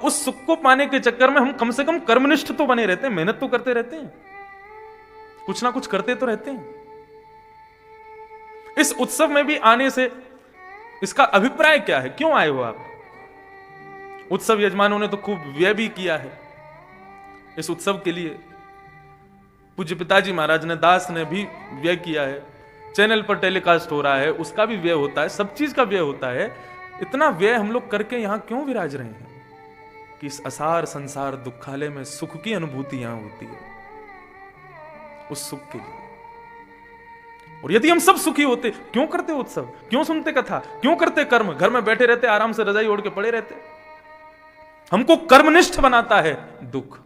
उस सुख को पाने के चक्कर में हम कम से कम कर्मनिष्ठ तो बने रहते हैं, मेहनत तो करते रहते हैं, कुछ ना कुछ करते तो रहते हैं। इस उत्सव में भी आने से इसका अभिप्राय क्या है, क्यों आए हो आप? उत्सव यजमानों ने तो खूब व्यय भी किया है इस उत्सव के लिए। पूज्य पिताजी महाराज ने, दास ने भी व्यय किया है, चैनल पर टेलीकास्ट हो रहा है, उसका भी व्यय होता है, सब चीज का व्यय होता है। इतना व्यय हम लोग करके यहां क्यों विराज रहे हैं कि इस असार संसार दुखालय में सुख की अनुभूति यहां होती है, उस सुख के लिए। और यदि हम सब सुखी होते, क्यों करते उत्सव, क्यों सुनते कथा, क्यों करते कर्म? घर में बैठे रहते, आराम से रजाई ओढ़ के पड़े रहते। हमको कर्मनिष्ठ बनाता है दुख।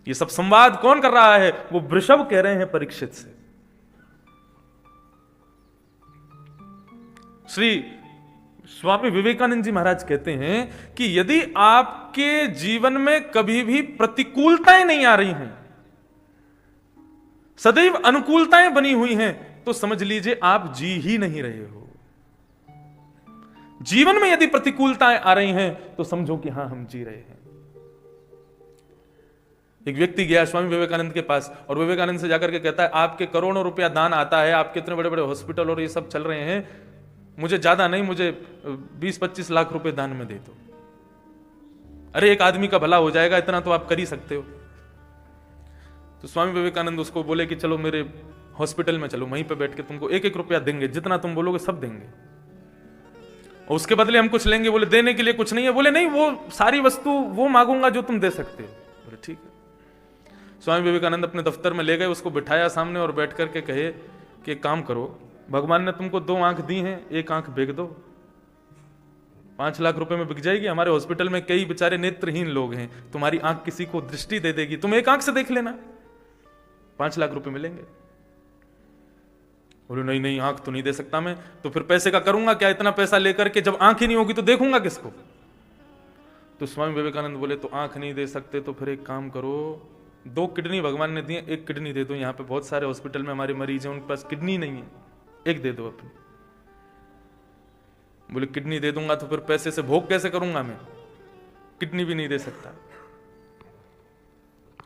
ये सब संवाद कौन कर रहा है? वो वृषभ कह रहे हैं परीक्षित से। श्री स्वामी विवेकानंद जी महाराज कहते हैं कि यदि आपके जीवन में कभी भी प्रतिकूलताएं नहीं आ रही हैं, सदैव अनुकूलताएं बनी हुई हैं, तो समझ लीजिए आप जी ही नहीं रहे हो। जीवन में यदि प्रतिकूलताएं आ रही हैं तो समझो कि हां हम जी रहे हैं। एक व्यक्ति गया स्वामी विवेकानंद के पास और विवेकानंद से जाकर के कहता है, आपके करोड़ों रुपया दान आता है, आपके इतने बड़े बड़े हॉस्पिटल और ये सब चल रहे हैं, मुझे ज्यादा नहीं, मुझे 20-25 लाख रुपए दान में दे दो। अरे एक आदमी का भला हो जाएगा, इतना तो आप कर ही सकते हो। तो स्वामी विवेकानंद उसको बोले कि चलो मेरे हॉस्पिटल में चलो, वहीं पे बैठ के तुमको 1-1 रुपया देंगे, जितना तुम बोलोगे सब देंगे, और उसके बदले हम कुछ लेंगे। बोले देने के लिए कुछ नहीं है। बोले नहीं, वो सारी वस्तु वो मांगूंगा जो तुम दे सकते हो। बोले ठीक है। स्वामी विवेकानंद अपने दफ्तर में ले गए, उसको बिठाया सामने और बैठ करके कहे कि एक काम करो, भगवान ने तुमको 2 आंख दी हैं, एक आंख बेच दो, 5 लाख रुपए में बिक जाएगी। हमारे हॉस्पिटल में कई बेचारे नेत्रहीन लोग हैं, तुम्हारी आंख किसी को दृष्टि दे देगी, तुम एक आंख से देख लेना, 5 लाख रुपए मिलेंगे। बोले नहीं नहीं, आंख तो नहीं दे सकता मैं, तो फिर पैसे का करूंगा क्या? इतना पैसा लेकर के जब आंख ही नहीं होगी तो देखूंगा किसको? तो स्वामी विवेकानंद बोले तो आंख नहीं दे सकते तो फिर एक काम करो, 2 किडनी भगवान ने दी है, 1 किडनी दे दो। यहाँ पे बहुत सारे हॉस्पिटल में हमारे मरीज हैं, उनके पास किडनी नहीं है, 1 दे दो अपनी। बोले किडनी दे दूंगा तो फिर पैसे से भोग कैसे करूंगा मैं? किडनी भी नहीं दे सकता।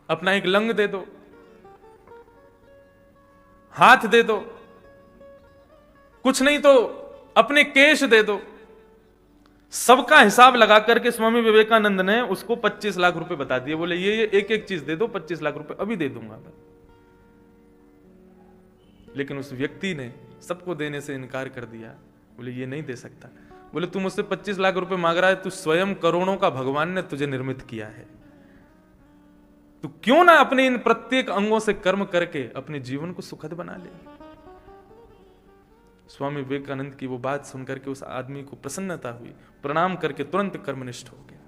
अपना एक लंग दे दो, हाथ दे दो, कुछ नहीं तो अपने केश दे दो। सबका हिसाब लगा करके स्वामी विवेकानंद ने उसको 25 लाख रुपए बता दिए। बोले ये एक चीज दे दो, 25 लाख रुपए अभी दे दूंगा मैं। लेकिन उस व्यक्ति ने सबको देने से इनकार कर दिया। बोले ये नहीं दे सकता। बोले तू मुझसे 25 लाख रुपए मांग रहा है, तू स्वयं करोड़ों का भगवान ने तुझे निर्मित किया है, तू क्यों ना अपने इन प्रत्येक अंगों से कर्म करके अपने जीवन को सुखद बना ले। स्वामी विवेकानंद की वो बात सुनकर के उस आदमी को प्रसन्नता हुई, प्रणाम करके तुरंत कर्मनिष्ठ हो गया।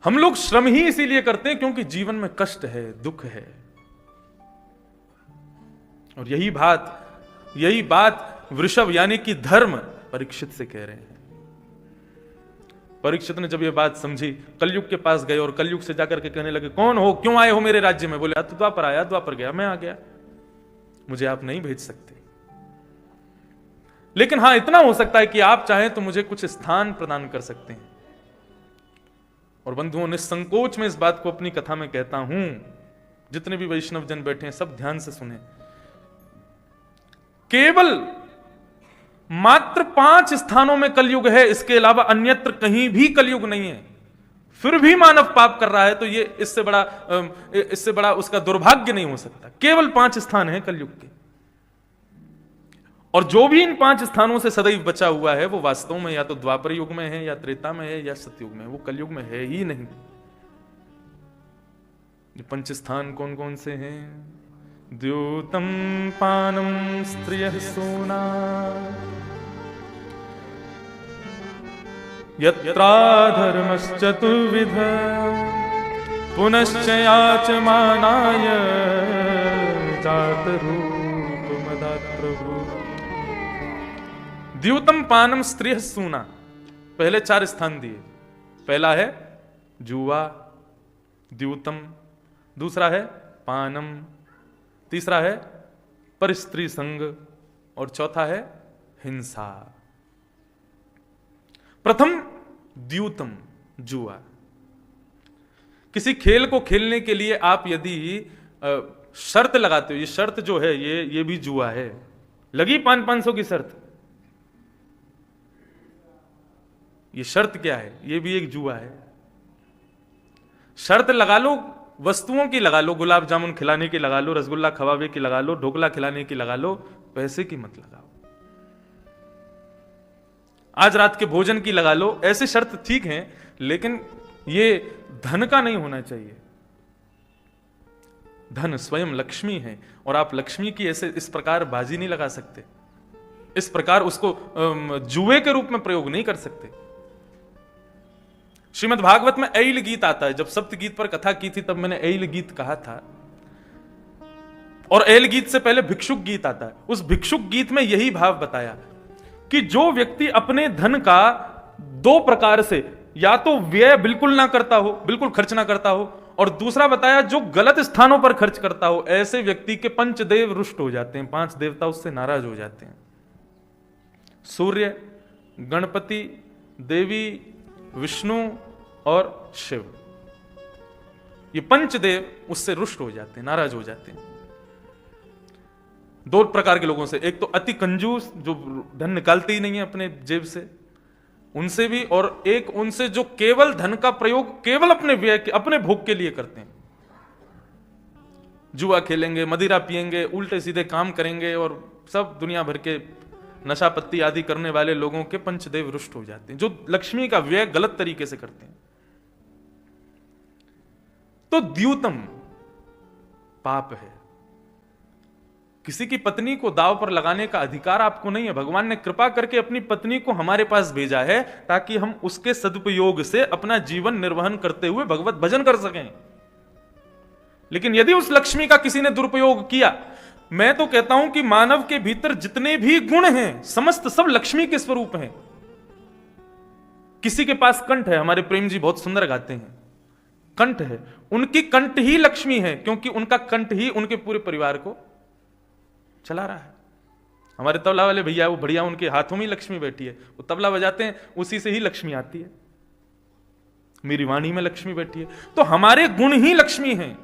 हम लोग श्रम ही इसीलिए करते हैं क्योंकि जीवन में कष्ट है, दुख है। और यही बात वृषभ यानी कि धर्म परीक्षित से कह रहे हैं। परीक्षित ने जब ये बात समझी, कलयुग के पास गए और कलयुग से जाकर के कहने लगे, कौन हो, क्यों आए हो मेरे राज्य में? बोले तो द्वापर आया, द्वापर गया, मैं आ गया, मुझे आप नहीं भेज सकते। लेकिन हां इतना हो सकता है कि आप चाहें तो मुझे कुछ स्थान प्रदान कर सकते हैं। और बंधुओं, निसंकोच में इस बात को अपनी कथा में कहता हूं, जितने भी वैष्णव जन बैठे हैं सब ध्यान से सुने। केवल मात्र 5 स्थानों में कलयुग है, इसके अलावा अन्यत्र कहीं भी कलयुग नहीं है। फिर भी मानव पाप कर रहा है तो ये इससे बड़ा उसका दुर्भाग्य नहीं हो सकता। केवल 5 स्थान हैं कलयुग के, और जो भी इन 5 स्थानों से सदैव बचा हुआ है वो वास्तव में या तो द्वापर युग में है, या त्रेता में है, या सतयुग में है, वो कलयुग में है ही नहीं। ये 5 स्थान कौन कौन से हैं? द्यूतम पानम स्त्रियः सूना, यत्राधर्मश्चतुर्विध, पुनश्च याचमानाय जातरूपमदात्रभू। द्यूतम पानम स्त्रियः सूना, पहले 4 स्थान दिए। पहला है जुआ, द्यूतम, दूसरा है पानम, तीसरा है परस्त्री संग, और चौथा है हिंसा। प्रथम द्यूतम, जुआ। किसी खेल को खेलने के लिए आप यदि शर्त लगाते हो, ये शर्त जो है ये भी जुआ है। लगी 500 की शर्त, ये शर्त क्या है? ये भी एक जुआ है। शर्त लगा लो, वस्तुओं की लगा लो, गुलाब जामुन खिलाने की लगा लो, रसगुल्ला खवावे की लगा लो, ढोकला खिलाने की लगा लो, पैसे की मत लगाओ। आज रात के भोजन की लगा लो, ऐसे शर्त ठीक हैं, लेकिन ये धन का नहीं होना चाहिए। धन स्वयं लक्ष्मी है और आप लक्ष्मी की ऐसे इस प्रकार बाजी नहीं लगा सकते, इस प्रकार उसको जुए के रूप में प्रयोग नहीं कर सकते। श्रीमद् भागवत में ऐल गीत आता है। जब सप्त गीत पर कथा की थी तब मैंने ऐल गीत कहा था, और ऐल गीत से पहले भिक्षुक गीत आता है। उस भिक्षुक गीत में यही भाव बताया कि जो व्यक्ति अपने धन का दो प्रकार से, या तो व्यय बिल्कुल ना करता हो, बिल्कुल खर्च ना करता हो, और दूसरा बताया जो गलत स्थानों पर खर्च करता हो, ऐसे व्यक्ति के पंचदेव रुष्ट हो जाते हैं, 5 देवता उससे नाराज हो जाते हैं। सूर्य, गणपति, देवी, विष्णु और शिव, ये पंचदेव उससे रुष्ट हो जाते हैं, नाराज हो जाते हैं। 2 प्रकार के लोगों से, एक तो अति कंजूस जो धन निकालते ही नहीं है अपने जेब से, उनसे भी, और एक उनसे जो केवल धन का प्रयोग केवल अपने व्यय के, अपने भोग के लिए करते हैं। जुआ खेलेंगे, मदिरा पिएंगे, उल्टे सीधे काम करेंगे, और सब दुनिया भर के नशा पत्ती आदि करने वाले लोगों के पंचदेव रुष्ट हो जाते हैं, जो लक्ष्मी का व्यय गलत तरीके से करते हैं। तो द्यूतम पाप है। किसी की पत्नी को दाव पर लगाने का अधिकार आपको नहीं है। भगवान ने कृपा करके अपनी पत्नी को हमारे पास भेजा है ताकि हम उसके सदुपयोग से अपना जीवन निर्वहन करते हुए भगवत भजन कर सकें। लेकिन यदि उस लक्ष्मी का किसी ने दुरुपयोग किया, मैं तो कहता हूं कि मानव के भीतर जितने भी गुण हैं समस्त सब लक्ष्मी के स्वरूप हैं। किसी के पास कंठ है, हमारे प्रेम जी बहुत सुंदर गाते हैं, कंठ है, उनकी कंठ ही लक्ष्मी है, क्योंकि उनका कंठ ही उनके पूरे परिवार को चला रहा है। हमारे तबला वाले भैया, वो बढ़िया, उनके हाथों में लक्ष्मी बैठी है, वो तबला बजाते हैं, उसी से ही लक्ष्मी आती है। मेरी वाणी में लक्ष्मी बैठी है। तो हमारे गुण ही लक्ष्मी हैं।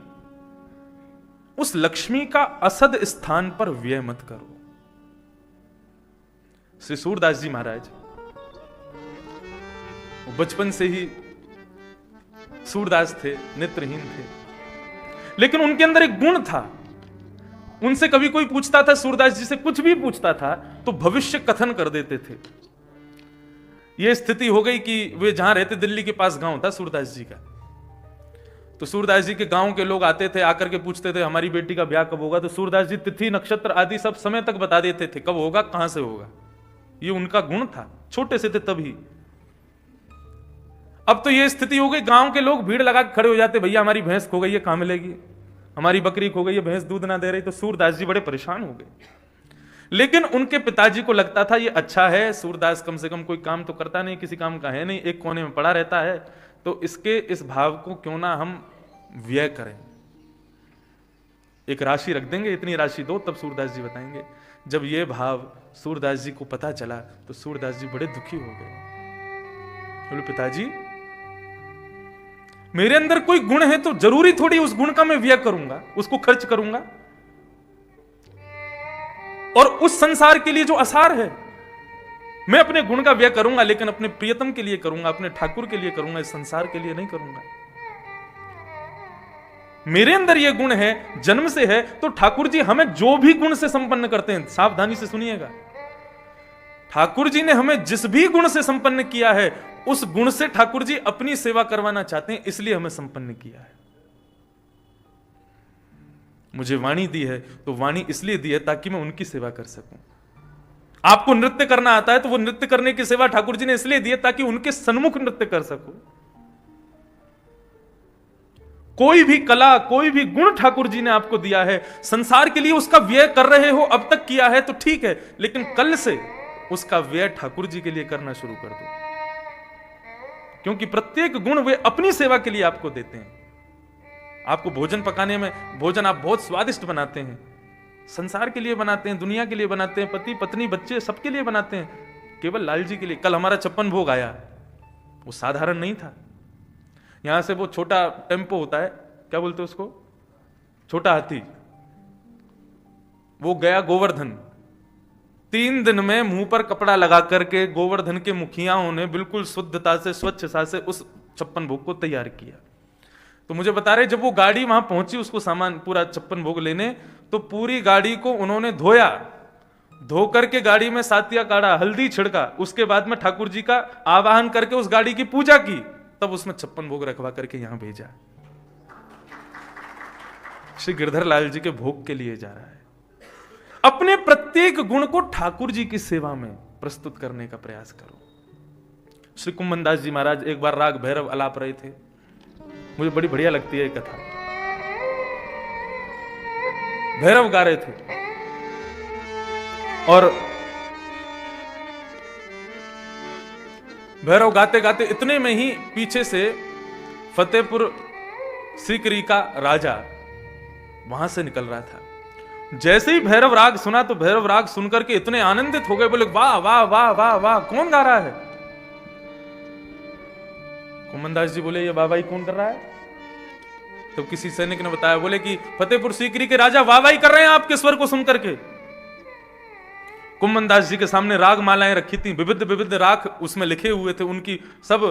उस लक्ष्मी का असद स्थान पर व्यय मत करो। श्री सूरदास जी महाराज बचपन से ही सूरदास थे, नेत्रहीन थे, लेकिन उनके अंदर एक गुण था। उनसे कभी कोई पूछता था, सूरदास जी से कुछ भी पूछता था, तो भविष्य कथन कर देते थे। यह स्थिति हो गई कि वे जहां रहते, दिल्ली के पास गांव था सूरदास जी का, तो सूरदास जी के गांव के लोग आते थे, आकर के पूछते थे हमारी बेटी का ब्याह कब होगा। तो सूरदास जी तिथि नक्षत्र आदि सब समय तक बता देते थे, कब होगा, कहां से होगा। ये उनका गुण था, छोटे से थे तभी। अब तो ये स्थिति हो गई, गांव के लोग भीड़ लगा के खड़े हो जाते, भैया हमारी भैंस खो गई है, कहां मिलेगी, हमारी बकरी खो गई है, भैंस दूध ना दे रही। तो सूरदास जी बड़े परेशान हो गए। लेकिन उनके पिताजी को लगता था ये अच्छा है, सूरदास कम से कम कोई काम तो करता नहीं, किसी काम का है नहीं, एक कोने में पड़ा रहता है, तो इसके इस भाव को क्यों ना हम व्यय करें, एक राशि रख देंगे, इतनी राशि दो, तब सूरदास जी बताएंगे। जब ये भाव सूरदास जी को पता चला तो सूरदास जी बड़े दुखी हो गए। बोले पिताजी, मेरे अंदर कोई गुण है तो जरूरी थोड़ी उस गुण का मैं व्यय करूंगा, उसको खर्च करूंगा, और उस संसार के लिए जो असार है मैं अपने गुण का व्यय करूंगा, लेकिन अपने प्रियतम के लिए करूंगा, अपने ठाकुर के लिए करूंगा, इस संसार के लिए नहीं करूंगा। मेरे अंदर यह गुण है, जन्म से है, तो ठाकुर जी हमें जो भी गुण से संपन्न करते हैं, सावधानी से सुनिएगा, ठाकुर जी ने हमें जिस भी गुण से संपन्न किया है, उस गुण से ठाकुर जी अपनी सेवा करवाना चाहते हैं, इसलिए हमें संपन्न किया है। मुझे वाणी दी है तो वाणी इसलिए दी है ताकि मैं उनकी सेवा कर सकूं। आपको नृत्य करना आता है तो वो नृत्य करने की सेवा ठाकुर जी ने इसलिए दी है ताकि उनके सन्मुख नृत्य कर सकूं। कोई भी कला, कोई भी गुण ठाकुर जी ने आपको दिया है, संसार के लिए उसका व्यय कर रहे हो, अब तक किया है तो ठीक है, लेकिन कल से उसका व्यय ठाकुर जी के लिए करना शुरू कर दो, क्योंकि प्रत्येक गुण वे अपनी सेवा के लिए आपको देते हैं। आपको भोजन पकाने में, भोजन आप बहुत स्वादिष्ट बनाते हैं, संसार के लिए बनाते हैं, दुनिया के लिए बनाते हैं, पति पत्नी बच्चे सबके लिए बनाते हैं, केवल लाल जी के लिए। कल हमारा 56 भोग आया, वो साधारण नहीं था। यहां से वो छोटा टेम्पो होता है, क्या बोलते हैं उसको, छोटा हाथी, वो गया गोवर्धन। 3 दिन में मुंह पर कपड़ा लगा करके गोवर्धन के मुखियाओं ने बिल्कुल शुद्धता से, स्वच्छता से उस 56 भोग को तैयार किया। तो मुझे बता रहे, जब वो गाड़ी वहां पहुंची उसको सामान पूरा 56 भोग लेने, तो पूरी गाड़ी को उन्होंने धोया, धो करके गाड़ी में सातिया काढ़ा, हल्दी छिड़का, उसके बाद में ठाकुर जी का आवाहन करके उस गाड़ी की पूजा की, तब उसमें 56 भोग रखवा करके यहां भेजा। श्री गिरधर लाल जी के भोग के लिए जा रहा है। अपने प्रत्येक गुण को ठाकुर जी की सेवा में प्रस्तुत करने का प्रयास करो। श्री कुम्भनदास जी महाराज एक बार राग भैरव अलाप रहे थे, मुझे बड़ी बढ़िया लगती है ये कथा। भैरव गा रहे थे और भैरव गाते गाते इतने में ही पीछे से फतेहपुर सीकरी का राजा वहां से निकल रहा था। जैसे ही भैरव राग सुना तो भैरव राग सुनकर के इतने आनंदित हो गए, बोले वाह वाह वाह वाह वाह, कौन गा रहा है? कुम्भनदास जी बोले ये वाहवाही कौन कर रहा है? तो किसी सैनिक ने बताया, बोले कि फतेहपुर सीकरी के राजा वाहवाही कर रहे हैं आपके स्वर को सुनकर के। कुम्भनदास जी के सामने राग मालाएं रखी थी, विविध विविध राग उसमें लिखे हुए थे, उनकी सब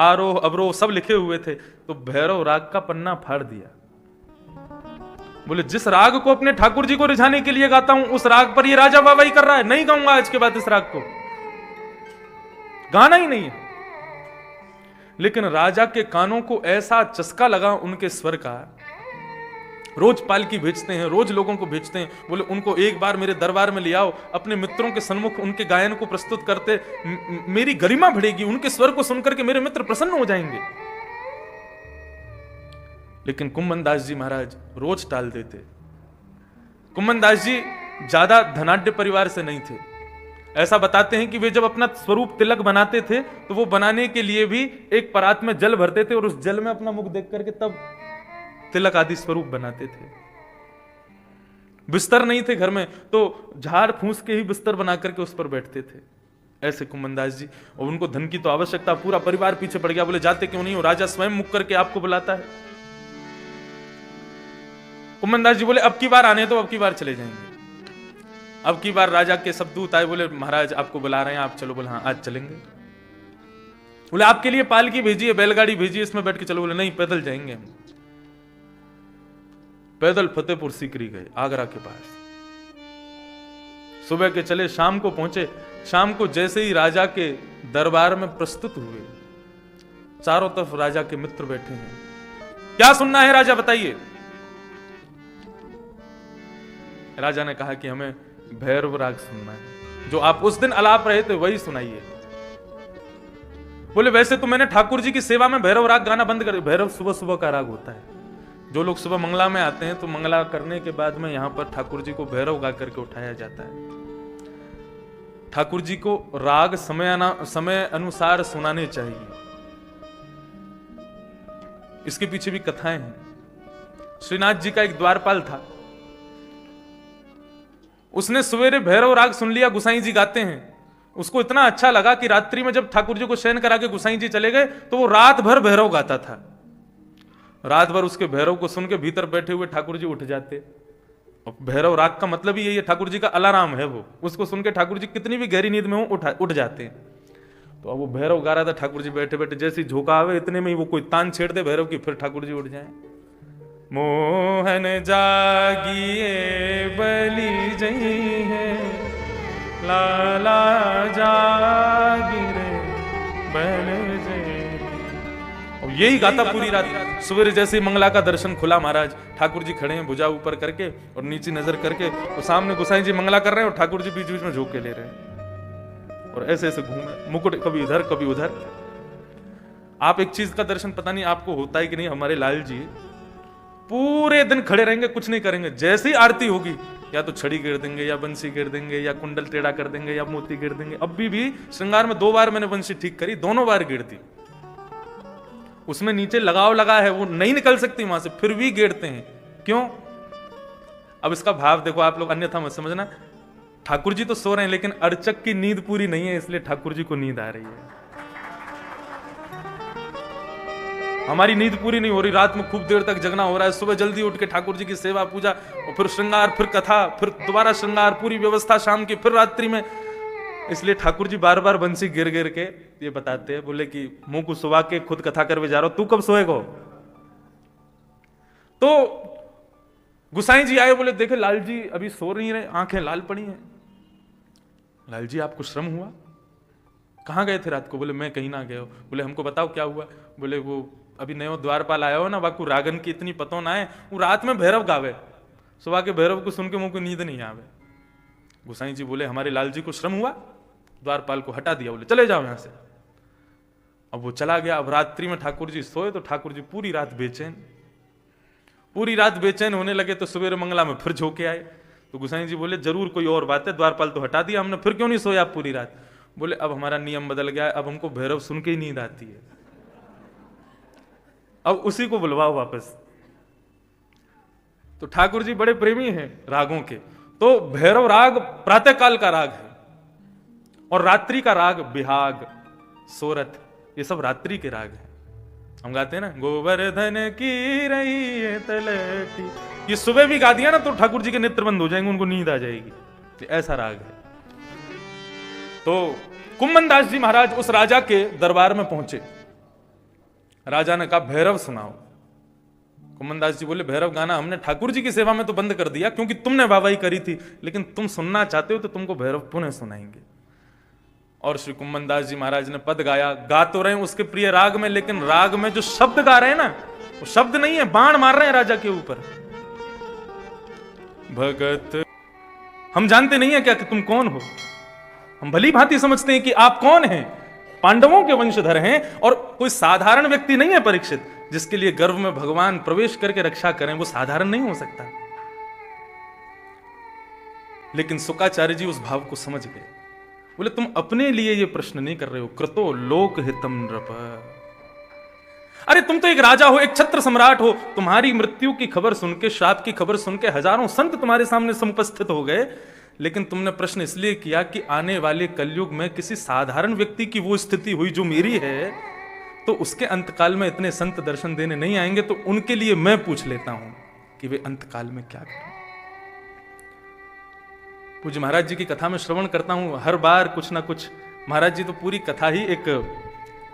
आरोह अवरोह सब लिखे हुए थे। तो भैरव राग का पन्ना फाड़ दिया, बोले जिस राग को अपने ठाकुर जी को रिझाने के लिए गाता हूं उस राग पर ये राजा वाहवाही कर रहा है, नहीं गाऊंगा आज के बाद इस राग को, गाना ही नहीं है। लेकिन राजा के कानों को ऐसा चस्का लगा उनके स्वर का, रोज पालकी भेजते हैं, रोज लोगों को भेजते हैं, बोले उनको एक बार मेरे दरबार में ले आओ, अपने मित्रों के सन्मुख उनके गायन को प्रस्तुत करते, मेरी गरिमा बढ़ेगी, उनके स्वर को सुनकर के मेरे मित्र प्रसन्न हो जाएंगे। लेकिन कुम्भनदास जी महाराज रोज टाल देते। कुम्भनदास जी ज्यादा धनाढ्य परिवार से नहीं थे। ऐसा बताते हैं कि वे जब अपना स्वरूप तिलक बनाते थे तो वो बनाने के लिए भी एक परात में जल भरते थे और उस जल में अपना मुख देख करके तब तिलक आदि स्वरूप बनाते थे। बिस्तर नहीं थे घर में तो झाड़ फूस के ही बिस्तर बना करके उस पर बैठते थे, ऐसे कुम्भनदास जी। और उनको धन की तो आवश्यकता, पूरा परिवार पीछे पड़ गया, बोले जाते क्यों नहीं हो, राजा स्वयं मुख करके आपको बुलाता है। कुम्भनदास जी बोले अब की बार आने तो अब की बार चले जाएंगे। अब की बार राजा के सब दूत आए, बोले महाराज आपको बुला रहे हैं, आप चलो। बोले हाँ आज चलेंगे। बोले आपके लिए पालकी भेजिए, बैलगाड़ी भेजिए, इसमें बैठ के चलो। बोले नहीं पैदल जाएंगे हम। पैदल फतेहपुर सीकरी गए, आगरा के पास। सुबह के चले, शाम को पहुंचे। शाम को जैसे ही राजा के दरबार में प्रस्तुत हुए, चारों तरफ राजा के मित्र बैठे हैं। क्या सुनना है राजा बताइए। राजा ने कहा कि हमें भैरव राग सुनना है, जो आप उस दिन अलाप रहे थे वही सुनाइए। बोले वैसे तो मैंने ठाकुर जी की सेवा में भैरव राग गाना बंद कर दिया। भैरव सुबह सुबह का राग होता है। जो लोग सुबह मंगला में आते हैं तो मंगला करने के बाद में यहां पर ठाकुर जी को भैरव गा करके उठाया जाता है। ठाकुर जी को राग समय अनुसार सुनाने चाहिए। इसके पीछे भी कथाएं हैं। श्रीनाथ जी का एक द्वारपाल था, उसने सवेरे भैरव राग सुन लिया, गुसाई जी गाते हैं। उसको इतना अच्छा लगा कि रात्रि में जब ठाकुर जी को शयन करा के गुसाई जी चले गए तो वो रात भर भैरव गाता था। रात भर उसके भैरव को सुन के भीतर बैठे हुए ठाकुर जी उठ जाते। और भैरव राग का मतलब ही यही है, ठाकुर जी का अलाराम है वो। उसको सुन के ठाकुर जी कितनी भी गहरी नींद में हो उठ जाते हैं। तो अब वो भैरव गा रहा था, ठाकुर जी बैठे बैठे जैसी झोंका आवे इतने में ही वो कोई तान छेड़ दे भैरव की, फिर ठाकुर जी उठ जाए। मोहन जागिए बलि जई है, लाला जागी रे बल जई। और यही गाता पूरी रात। सवेरे जैसे मंगला का दर्शन खुला, महाराज ठाकुर जी खड़े हैं भुजा ऊपर करके और नीचे नजर करके, तो सामने गोसाई जी मंगला कर रहे हैं और ठाकुर जी बीच बीच में झोंके ले रहे हैं और ऐसे ऐसे घूमे, मुकुट कभी इधर कभी उधर। आप एक चीज का दर्शन पता नहीं आपको होता है कि नहीं, हमारे लाल जी पूरे दिन खड़े रहेंगे, कुछ नहीं करेंगे। जैसे ही आरती होगी या तो छड़ी गिर देंगे या बंसी गिर देंगे या कुंडल टेढ़ा कर देंगे या मोती गिर देंगे। अब भी श्रृंगार में 2 बार मैंने बंसी ठीक करी, दोनों बार गिरती। उसमें नीचे लगाव लगा है, वो नहीं निकल सकती वहां से, फिर भी गिरते हैं। क्यों? अब इसका भाव देखो आप लोग, अन्यथा मत समझना। ठाकुर जी तो सो रहे हैं लेकिन अर्चक की नींद पूरी नहीं है, इसलिए ठाकुर जी को नींद आ रही है। हमारी नींद पूरी नहीं हो रही, रात में खूब देर तक जगना हो रहा है, सुबह जल्दी उठ के ठाकुर जी की सेवा पूजा और फिर श्रृंगार, फिर कथा, फिर दोबारा श्रृंगार, पूरी व्यवस्था शाम की, फिर रात्रि में। इसलिए ठाकुर जी बार बार बंसी गिर गिर के ये बताते हैं, बोले कि मुंह को सुबह के खुद कथा करवे जा रहा हो, तू कब सोएगा? तो गुसाई जी आए, बोले देखे लाल जी अभी सो नहीं रहे, आंखें लाल पड़ी हैं। लाल जी आपको श्रम हुआ? कहाँ गए थे रात को? बोले मैं कहीं ना गए हो। बोले हमको बताओ क्या हुआ? बोले वो अभी नयो द्वारपाल आया हो ना, वाकू रागन की इतनी पतो ना है, वो रात में भैरव गावे, सुबह के भैरव को सुन के मुंह को नींद नहीं आवे। गुसाई जी बोले हमारे लाल जी को श्रम हुआ, द्वारपाल को हटा दिया, बोले चले जाओ यहां से। अब वो चला गया। अब रात्रि में ठाकुर जी सोए तो ठाकुर जी पूरी रात बेचैन होने लगे। तो सवेरे मंगला में फिर झोंके आए। तो गुसाई जी बोले जरूर कोई और बात है, द्वारपाल तो हटा दिया हमने, फिर क्यों नहीं सोए आप पूरी रात? बोले अब हमारा नियम बदल गया है, अब हमको भैरव सुन के ही नींद आती है, अब उसी को बुलवाओ वापस। तो ठाकुर जी बड़े प्रेमी हैं रागों के। तो भैरव राग प्रातःकाल का राग है और रात्रि का राग बिहाग, सोरठ, ये सब रात्रि के राग हैं। हम गाते हैं ना, गोवर्धन की रही है तलती, ये सुबह भी गा दिया ना तो ठाकुर जी के नेत्र बंद हो जाएंगे, उनको नींद आ जाएगी। तो ऐसा राग है। तो कुम्मन दास जी महाराज उस राजा के दरबार में पहुंचे। राजा ने कहा भैरव सुनाओ। कुम्मन दास जी बोले भैरव गाना हमने ठाकुर जी की सेवा में तो बंद कर दिया क्योंकि तुमने वाहवाही करी थी, लेकिन तुम सुनना चाहते हो तो तुमको भैरव पुनः सुनाएंगे। और श्री कुम्मन दास जी महाराज ने पद गाया। गा तो रहे हैं उसके प्रिय राग में, लेकिन राग में जो शब्द गा रहे हैं ना, वो शब्द नहीं है, बाण मार रहे हैं राजा के ऊपर। भगत, हम जानते नहीं है क्या कि तुम कौन हो, हम भली भांति समझते हैं कि आप कौन हैं, पांडवों के वंशधर हैं और कोई साधारण व्यक्ति नहीं है परीक्षित, जिसके लिए गर्भ में भगवान प्रवेश करके रक्षा करें, वो साधारण नहीं हो सकता। लेकिन शुकाचार्य जी उस भाव को समझ गए। बोले तुम अपने लिए ये प्रश्न नहीं कर रहे हो, कृतो लोक हितम नृप। अरे तुम तो एक राजा हो, एक छत्र सम्राट हो, तुम्हारी मृत्यु की खबर सुन के, श्राप की खबर सुन के हजारों संत तुम्हारे सामने समुपस्थित हो गए, लेकिन तुमने प्रश्न इसलिए किया कि आने वाले कलयुग में किसी साधारण व्यक्ति की वो स्थिति हुई जो मेरी है, तो उसके अंतकाल में इतने संत दर्शन देने नहीं आएंगे, तो उनके लिए मैं पूछ लेता हूं कि वे अंतकाल में क्या करें। पूज्य महाराज जी की कथा में श्रवण करता हूं हर बार कुछ ना कुछ। महाराज जी तो पूरी कथा ही एक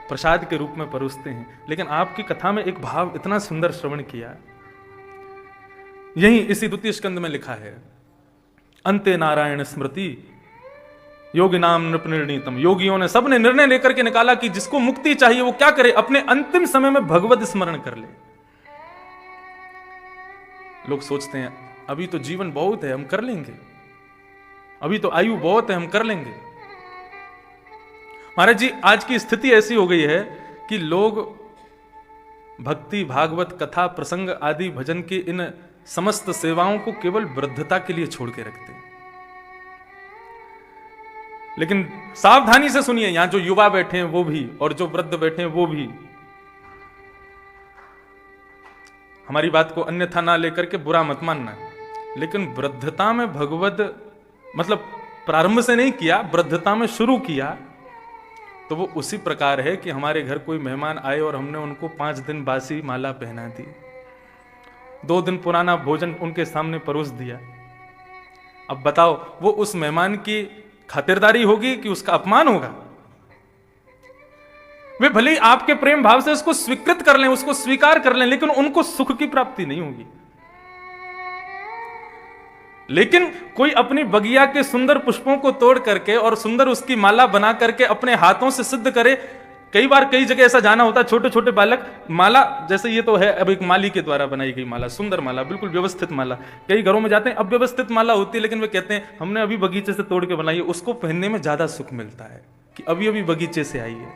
प्रसाद के रूप में परोसते हैं, लेकिन आपकी कथा में एक भाव इतना सुंदर श्रवण किया। यही इसी द्वितीय स्कंद में लिखा है, अंते नारायण स्मृति योगी नाम नृप निर्णीतम। योगियों ने सबने निर्णय लेकर के निकाला कि जिसको मुक्ति चाहिए वो क्या करे, अपने अंतिम समय में भगवत स्मरण कर ले। लोग सोचते हैं अभी तो जीवन बहुत है, हम कर लेंगे, अभी तो आयु बहुत है, हम कर लेंगे। महाराज जी आज की स्थिति ऐसी हो गई है कि लोग भक्ति, भागवत, कथा, प्रसंग आदि भजन की इन समस्त सेवाओं को केवल वृद्धता के लिए छोड़ के रखते हैं। लेकिन सावधानी से सुनिए, यहां जो युवा बैठे हैं वो भी और जो वृद्ध बैठे हैं वो भी, हमारी बात को अन्यथा ना लेकर के बुरा मत मानना, लेकिन वृद्धता में भगवत मतलब प्रारंभ से नहीं किया, वृद्धता में शुरू किया, तो वो उसी प्रकार है कि हमारे घर कोई मेहमान आए और हमने उनको 5 दिन बासी माला पहना दी, 2 दिन पुराना भोजन उनके सामने परोस दिया। अब बताओ वो उस मेहमान की खातिरदारी होगी कि उसका अपमान होगा? वे भले ही आपके प्रेम भाव से उसको स्वीकृत कर लें, उसको स्वीकार कर लें, लेकिन उनको सुख की प्राप्ति नहीं होगी। लेकिन कोई अपनी बगिया के सुंदर पुष्पों को तोड़ करके और सुंदर उसकी माला बना करके अपने हाथों से सिद्ध करे। कई बार कई जगह ऐसा जाना होता है, छोटे छोटे बालक माला, जैसे ये तो है अब एक माली के द्वारा बनाई गई माला, सुंदर माला, बिल्कुल व्यवस्थित माला। कई घरों में जाते हैं अब व्यवस्थित माला होती है, लेकिन वे कहते हैं हमने अभी बगीचे से तोड़ के बनाई है, उसको पहनने में ज्यादा सुख मिलता है कि अभी अभी बगीचे से आई है।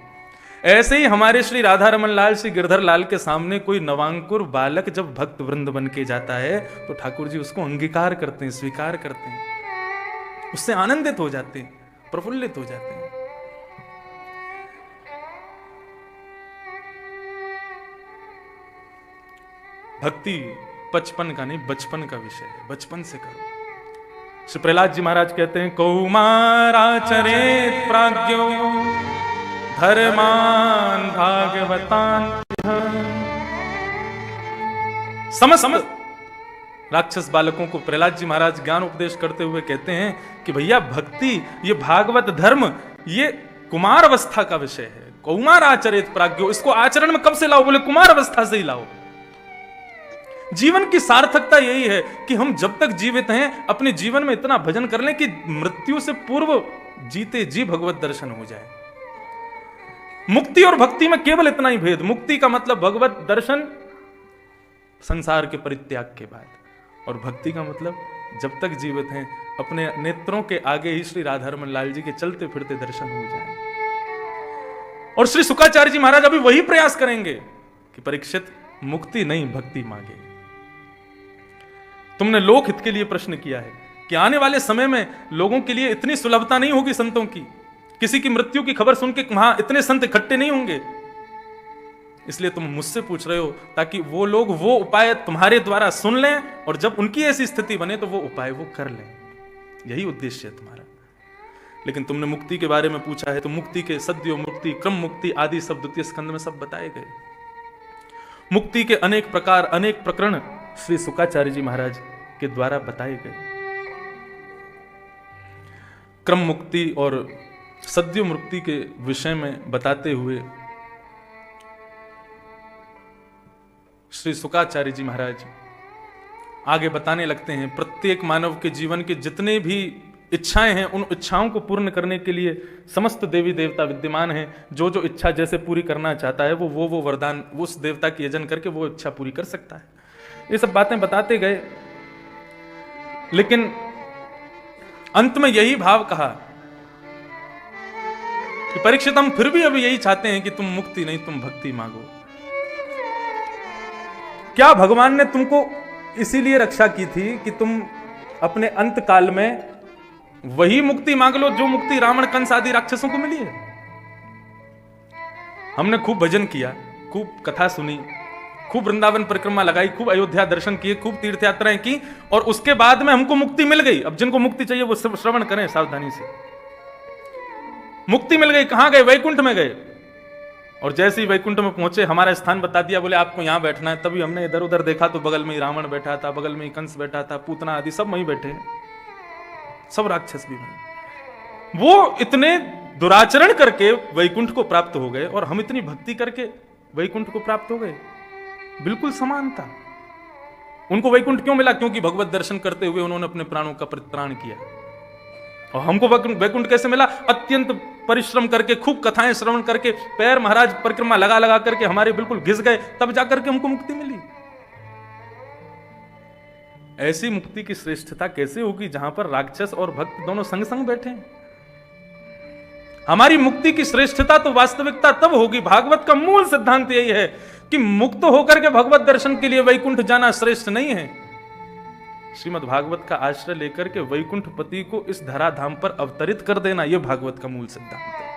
ऐसे ही हमारे श्री राधा रमन लाल, श्री गिरधर लाल के सामने कोई नवांकुर बालक जब भक्त वृंद बन के जाता है तो ठाकुर जी उसको अंगीकार करते हैं, स्वीकार करते हैं, उससे आनंदित हो जाते हैं, प्रफुल्लित हो जाते हैं। भक्ति 55 का नहीं, बचपन का विषय है, बचपन से करो। श्री प्रहलाद जी महाराज कहते हैं, कौमाराचरेत प्राज्ञो धर्मान भागवतान समस्त राक्षस बालकों को प्रहलाद जी महाराज ज्ञान उपदेश करते हुए कहते हैं कि भैया भक्ति, ये भागवत धर्म, ये कुमार अवस्था का विषय है। कौमार आचरित प्राज्ञो, इसको आचरण में कब से लाओ? बोले कुमार अवस्था से ही लाओ। जीवन की सार्थकता यही है कि हम जब तक जीवित हैं अपने जीवन में इतना भजन कर लें कि मृत्यु से पूर्व जीते जी भगवत दर्शन हो जाए। मुक्ति और भक्ति में केवल इतना ही भेद, मुक्ति का मतलब भगवत दर्शन संसार के परित्याग के बाद, और भक्ति का मतलब जब तक जीवित हैं अपने नेत्रों के आगे ही श्री राधारमण लाल जी के चलते फिरते दर्शन हो जाएं। और श्री शुकाचार्य जी महाराज अभी वही प्रयास करेंगे कि परीक्षित मुक्ति नहीं भक्ति मांगे। तुमने लोक हित के लिए प्रश्न किया है कि आने वाले समय में लोगों के लिए इतनी सुलभता नहीं होगी संतों की, किसी की मृत्यु की खबर सुन के वहां इतने संत इकट्ठे नहीं होंगे, इसलिए तुम मुझसे पूछ रहे हो ताकि वो लोग वो उपाय तुम्हारे द्वारा सुन लें और जब उनकी ऐसी स्थिति बने तो वो उपाय वो कर लें। यही उद्देश्य है तुम्हारा। लेकिन तुमने मुक्ति के बारे में पूछा है तो मुक्ति के सद्यो मुक्ति, क्रम मुक्ति आदि सब द्वितीय स्कंद में सब बताए गए। मुक्ति के अनेक प्रकार, अनेक प्रकरण श्री शुकाचार्य जी महाराज के द्वारा बताए गए। क्रम मुक्ति और सद्यो मुक्ति के विषय में बताते हुए श्री शुकाचार्य जी महाराज आगे बताने लगते हैं, प्रत्येक मानव के जीवन के जितने भी इच्छाएं हैं उन इच्छाओं को पूर्ण करने के लिए समस्त देवी देवता विद्यमान हैं। जो जो इच्छा जैसे पूरी करना चाहता है वो वरदान उस देवता की यजन करके वो इच्छा पूरी कर सकता है। ये सब बातें बताते गए, लेकिन अंत में यही भाव कहा कि परीक्षित हम फिर भी अभी यही चाहते हैं कि तुम मुक्ति नहीं तुम भक्ति मांगो। क्या भगवान ने तुमको इसीलिए रक्षा की थी कि तुम अपने अंत काल में वही मुक्ति मांग लो जो मुक्ति रावण कंस आदि राक्षसों को मिली है? हमने खूब भजन किया, खूब कथा सुनी, खूब वृंदावन परिक्रमा लगाई, खूब अयोध्या दर्शन किए, खूब तीर्थ यात्राएं की और उसके बाद में हमको मुक्ति मिल गई। अब जिनको मुक्ति चाहिए वो श्रवण करें सावधानी से। मुक्ति मिल गई, कहां गए? वैकुंठ में गए। और जैसे ही वैकुंठ में पहुंचे हमारा स्थान बता दिया, बोले आपको यहां बैठना है। तभी हमने इधर उधर देखा तो बगल में ही रावण बैठा था, बगल में ही कंस बैठा था, पूतना आदि सब वहीं बैठे हैं, सब राक्षस भी वहीं। वो इतने दुराचरण करके वैकुंठ को प्राप्त हो गए और हम इतनी भक्ति करके वैकुंठ को प्राप्त हो गए। बिल्कुल समानता। उनको वैकुंठ क्यों मिला? क्योंकि भगवत दर्शन करते हुए उन्होंने अपने प्राणों का परित्राण किया। और हमको वैकुंठ कैसे मिला? अत्यंत परिश्रम करके, खूब कथाएं श्रवण करके, पैर महाराज परिक्रमा लगा लगा करके हमारे बिल्कुल घिस गए, तब जाकर के हमको मुक्ति मिली। ऐसी मुक्ति की श्रेष्ठता कैसे होगी जहां पर राक्षस और भक्त दोनों संग संग बैठे हैं? हमारी मुक्ति की श्रेष्ठता तो वास्तविकता तब होगी, भागवत का मूल सिद्धांत यही है कि मुक्त होकर के भगवत दर्शन के लिए वैकुंठ जाना श्रेष्ठ नहीं है। श्रीमद् भागवत का आश्रय लेकर के वैकुंठ पति को इस धराधाम पर अवतरित कर देना, यह भागवत का मूल सिद्धांत है।